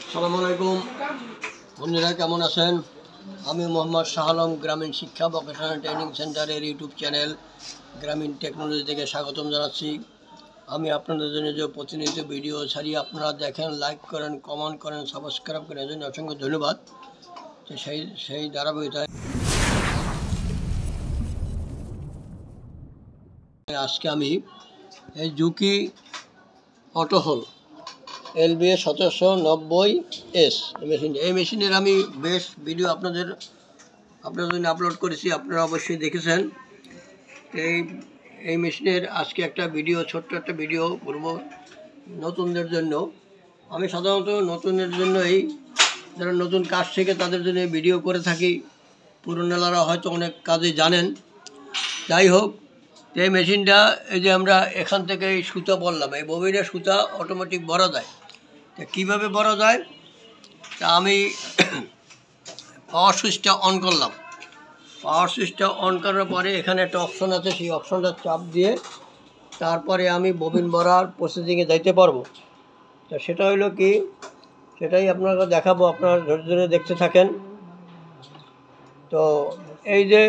আসসালামু আলাইকুম বন্ধুরা, কেমন আছেন? আমি মোহাম্মদ শাহ আলম গ্রামীণ শিক্ষা ভোকেশনাল ট্রেনিং সেন্টারের ইউটিউব চ্যানেল গ্রামীণ টেকনোলজি থেকে স্বাগতম জানাচ্ছি। আমি আপনাদের জন্য যে প্রতিনিয়ত ভিডিও ছাড়ি, আপনারা দেখেন, লাইক করেন, কমেন্ট করেন, সাবস্ক্রাইব করেন, এর জন্য অসংখ্য ধন্যবাদ। তো সেই ধারাবাহিকতায় আজকে আমি এই জুকি অটোহোল LBS 1790S এই মেশিনের আমি বেশ ভিডিও আপনাদের জন্য আপলোড করেছি, আপনারা অবশ্যই দেখেছেন। এই মেশিনের আজকে একটা ভিডিও, ছোট্ট একটা ভিডিও করব নতুনদের জন্য। আমি সাধারণত নতুনদের জন্যই, যারা নতুন কাজ শিখে তাদের জন্য ভিডিও করে থাকি। পুরনোলারা হয়তো অনেক কাজে জানেন। যাই হোক, এই মেশিনটা, এই যে আমরা এখান থেকে এই সুতা বললাম, এই ববিনের সুতা অটোমেটিক ভরা যায়। তা কীভাবে ভরা যায়, তা আমি পাওয়ার সুইচটা অন করলাম। পাওয়ার সুইচটা অন করার পরে এখানে একটা অপশন আছে, সেই অপশনটা চাপ দিয়ে তারপরে আমি ববিন ভরার প্রসেসিংয়ে যাইতে পারবো। তা সেটা হইলো কি, সেটাই আপনাকে দেখাবো, আপনারা ধৈর্য ধরে দেখতে থাকেন। তো এই যে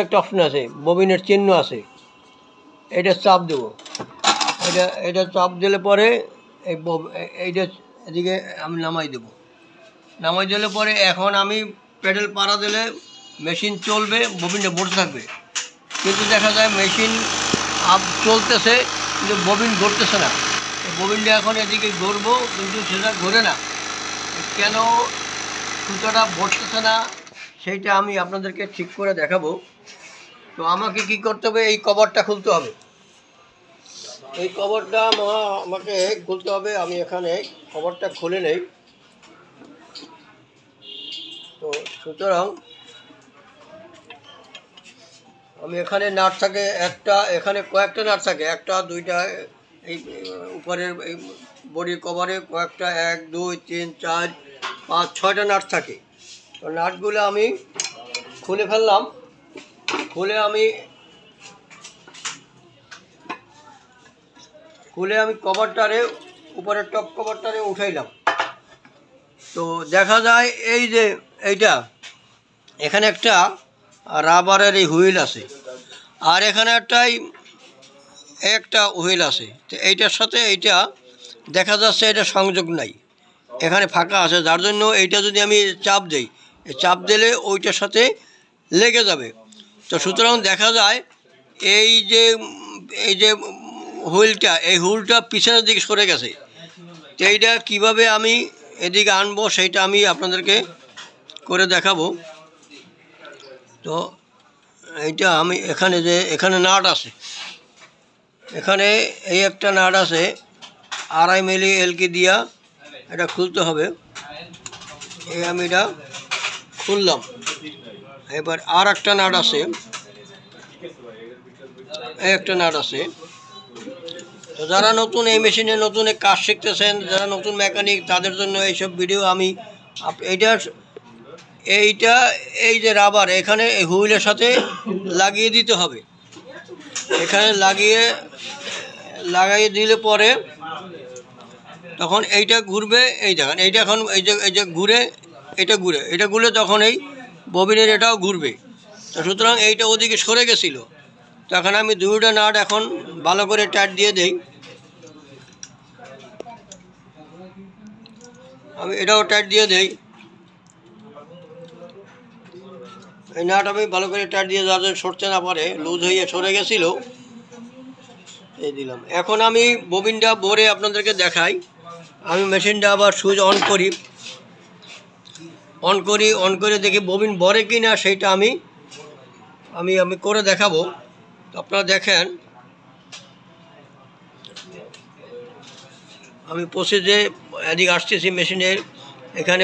একটা অপশন আছে, ববিনের চিহ্ন আছে, এটা চাপ দেবো। এটা চাপ দিলে পরে এইটা এদিকে আমি নামাই দেবো। নামাই দিলে পরে এখন আমি প্যাডেল পাড়া দিলে মেশিন চলবে, ববিনটা বসে থাকবে। কিন্তু দেখা যায় মেশিন চলতেছে কিন্তু ববিন ঘুরতেছে না। ববিনটা এখন এদিকে ঘুরবো কিন্তু সেটা ঘুরে না। কেন সুতোটা বসতেছে না সেইটা আমি আপনাদেরকে ঠিক করে দেখাবো। তো আমাকে কি করতে হবে, এই কভারটা খুলতে হবে। এই কভারটা আমাকে খুলতে হবে। আমি এখানে কভারটা খুলে নেই। তো সুতরাং আমি এখানে নাট থাকে একটা, এখানে কয়েকটা নাট থাকে, একটা দুইটা, এই উপরের এই বডির কভারে কয়েকটা 1 2 3 4 5 6টা নাট থাকে। তো নাটগুলো আমি খুলে ফেললাম। খুলে আমি কভারটারে, উপরের টপ কভারটারে উঠাইলাম। তো দেখা যায় এই যে এইটা, এখানে একটা রাবারের এই হুইল আছে, আর এখানে একটা হুইল আছে। তো এইটার সাথে এইটা দেখা যাচ্ছে এটা সংযোগ নাই, এখানে ফাঁকা আছে, যার জন্য এইটা যদি আমি চাপ দিই, চাপ দিলে ওইটার সাথে লেগে যাবে। তো সুতরাং দেখা যায় এই যে হুইলটা পিছনের দিকে সরে গেছে। তো এইটা কীভাবে আমি এদিকে আনবো সেইটা আমি আপনাদেরকে করে দেখাবো। তো এইটা আমি এখানে নাট আছে, এখানে এই একটা নাট আছে 2.5 মিলি এলকি দিয়া, এটা খুলতে হবে। এই আমি এটা খুললাম। এবার আর একটা নাট আছে, এই একটা নাট আছে। তো যারা নতুন এই মেশিনে নতুন কাজ শিখতেছেন, যারা নতুন মেকানিক, তাদের জন্য এইসব ভিডিও আমি এই যে রাবার এখানে এই হুইলের সাথে লাগিয়ে দিতে হবে। এখানে লাগাইয়ে দিলে পরে তখন এইটা ঘুরবে। এই দেখেন, এইটা এখন এই যে ঘুরে, এটা ঘুরে তখন এই ববিনের এটাও ঘুরবে। তো সুতরাং এইটা ওদিকে সরে গেছিলো। তখন আমি দুইটা নাট এখন ভালো করে টাইট দিয়ে দেই। আমি এটাও টাইট দিয়ে দেই। এই নাট আমি ভালো করে টাইট দিয়ে যাতে সরতে না পারে, লুজ হয়ে সরে গেছিলো, এই দিলাম। এখন আমি ববিনটা ভরে আপনাদেরকে দেখাই। আমি মেশিনটা আবার সুইচ অন করে দেখি ববিন ভরে কি না, সেইটা আমি করে দেখাবো। আপনারা দেখেন, আমি প্রসেসে এদিকে আসতেছি মেশিনের। এখানে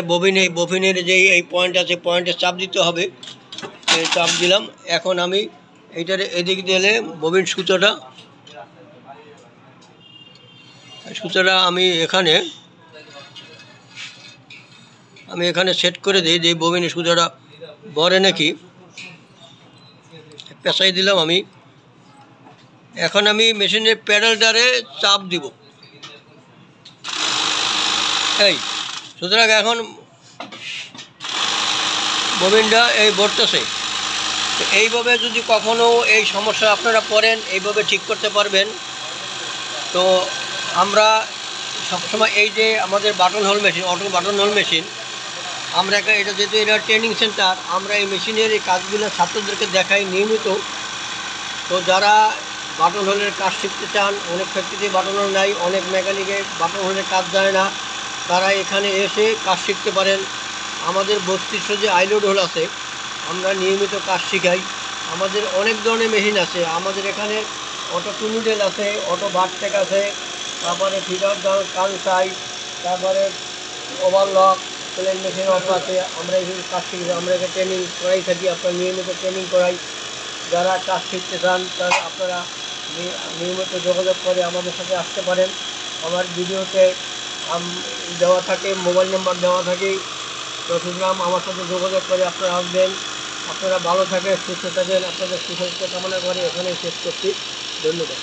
ববিনের যে এই পয়েন্ট আছে, পয়েন্টে চাপ দিতে হবে। চাপ দিলাম। এখন আমি এইটার এদিক দিলে ববিন সুতোটা আমি এখানে সেট করে দিই যে ববিনের সুতোটা ভরে নাকি। পেঁচাই দিলাম আমি। এখন আমি মেশিনের প্যাডেলটারে চাপ দিব। এই সুতরাং এখন ববিনটা এই ভরতেছে। তো এইভাবে যদি কখনও এই সমস্যা আপনারা পড়েন, এইভাবে ঠিক করতে পারবেন। তো আমরা সবসময় এই যে আমাদের button whole machine, auto button whole machine, আমরা এটা যেহেতু এটা ট্রেনিং সেন্টার, আমরা এই মেশিনের এই কাজগুলো ছাত্রদেরকে দেখাই নিয়মিত। তো যারা বাটন হোলের কাজ শিখতে চান, অনেক ফ্যাক্টরিতে বাটন হোল নাই, অনেক মেকানিকে বাটন হোলের কাজ জানে না, তারা এখানে এসে কাজ শিখতে পারেন। আমাদের 3200 যে আইলোড হোল আছে, আমরা নিয়মিত কাজ শিখাই। আমাদের অনেক ধরনের মেশিন আছে আমাদের এখানে। অটো টুনুডেল আছে, অটো বারটেক আছে, তারপরে ফিডার কানসাই, তারপরে ওভারলক প্লেন মেশিন অটো আছে। আমরা এইগুলো কাজ শিখি, আমরা এখানে ট্রেনিং করাই থাকি, আপনার নিয়মিত ট্রেনিং করাই। যারা কাজ শিখতে চান তারা আপনারা নিয়মিত যোগাযোগ করে আমাদের সাথে আসতে পারেন। আমার ভিডিওতে দেওয়া থাকে, মোবাইল নাম্বার দেওয়া থাকে। তো সুতরাং আমার সাথে যোগাযোগ করে আপনারা আসবেন। আপনারা ভালো থাকেন, সুস্থ থাকেন, আপনাদের সুস্বাস্থ্য কামনা করে এখানে শেষ করছি। ধন্যবাদ।